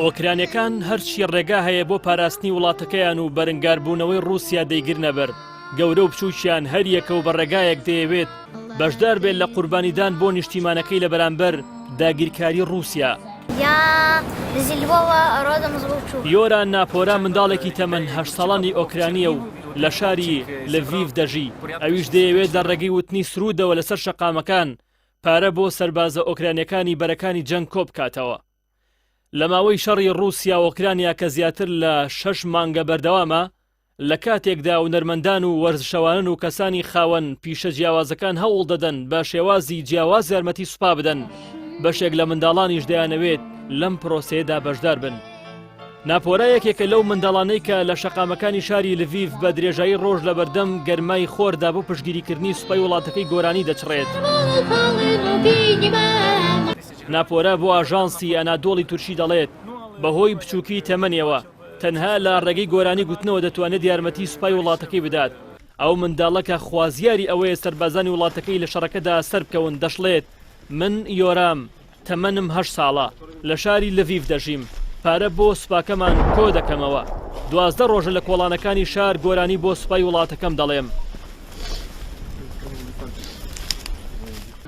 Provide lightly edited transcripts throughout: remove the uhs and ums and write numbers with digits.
ئۆکرانیەکان هەرچی ڕێگا هەیە بۆ پاراستنی وڵاتەکەیان و بەرەنگاربوونەوەی رووسیا دەیگرنە بەر گەورە و بچووکیان هەر یەکە و بە ڕێگایەک دەیەوێت بەشدار بێت لە قوربانیدان بۆ نیشتیمانەکەی لە بەرامبەر داگیرکاری رووسیا. یۆران ناپۆرا منداڵێکی تەمەن 8 ساڵانی ئۆکرانیە و لە شاری لڤیڤ دەژی. ئەویش دەیەوێت لە ڕێگەی وتنی سرودەوە لەسەر شەقامەکان پارە بۆ سەربازە ئۆکرانیەکانی بەرەکانی جەنگ کۆ بکاتەوە. لە ماوەی شەڕی رووسیا و ئۆکرانیا کە زیاتر لە 6 مانگە بەردەوامە لە کاتێکدا و نەرمەندان و وەرزشەوانن و کەسانی خاوەن پیشە جیاوازەکان هەوڵ دەدەن بە شێوازی جیاواز یارمەتی سوپا بدەن. بەشێک لە منداڵانیش دەیانەوێت لەم پرۆسەیەدا بەشدار بن. ناپۆرا یەکێکە لەو منداڵانەی کە لە شەقامەکانی شاری لڤیڤ بە درێژایی ڕۆژ لە بەردەم گەرمای خۆردا بۆ پشتگیریکردنی سوپای وڵاتەکەی گۆرانی دەچڕێت. ناپۆرا بۆ ئاژانسی ئەنادۆڵی تورکی دەڵێت بەهۆی بچووکی تەمەنیەوە تەنها لە ڕێگەی گۆرانی گوتنەوە دەتوانێت یارمەتی سوپای وڵاتەکەی بدات. ئەو منداڵەکە خوازیاری ئەوەیە سەربازانی وڵاتەکەی لە شەڕەکەدا سەر بکەون. دەشڵێت من یۆرام تەمەنم 8 ساڵە لە شاری لڤیڤ دەژیم. پارە بۆ سوپاکەمان کۆ دەکەمەوە. 12 ڕۆژە لە کۆڵانەکانی شار گۆرانی بۆ سوپای وڵاتەکەم دەڵێم.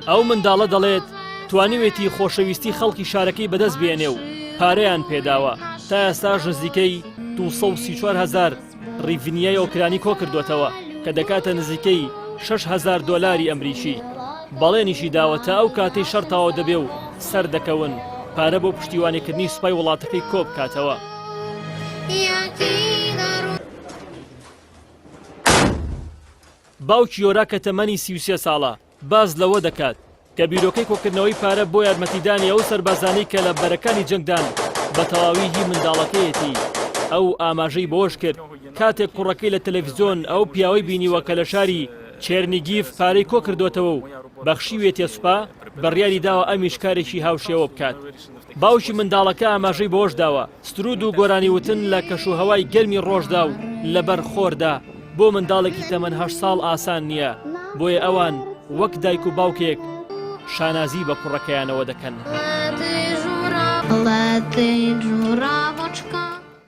ئەو منداڵە دەڵێت توانیوێتی خۆشەویستی خەڵکی شارەکەی بەدەست بێنێ و پارەیان پێداوە. تا ئێستاش نزیکەی 234,000 ڕیڤنیای ئۆکرانی کۆ کردوێتەوە کە دەکاتە نزیکەی 6,000 دۆلاری ئەمریکی. بەڵێنیشی داوە تا ئەو کاتەی شەرتاوە دەبێ و سەر دەکەون پارە بۆ پشتیوانیکردنی سوپای وڵاتەکەی کۆ بکاتەوە. باوکی یۆرا کە تەمەنی 33 ساڵە باز لەوە دەکات کە بیرۆکەی کۆکردنەوەی پارە بۆ یارمەتیدانی ئەو سەربازانەی کە لە بەرەکانی جەنگدان بە تەواوی هی منداڵەکەیەتی. ئەو ئاماژەی بۆش کرد کاتێک کوڕەکەی لە تەلەڤیزۆن ئەو پیاوەی بینیوە کە لە شاری چێرنیگیف پارەی کۆ کردوێتەوە و بەخشیوێتە سوپا بڕیاری داوە ئەمیش کارێکی هاوشێوە بکات. باوکی منداڵەکە ئاماژەی بۆش داوە سرود و گۆرانی وتن لە کەشوهەوای گەرمی ڕۆژدا و لەبەر خۆردا بۆ منداڵێکی تەمەن 8 ساڵ ئاسان نییە. بۆیە ئەوان وەک دایک و باوکێک شانازی بە کوڕەکەیانەوە دەکەن.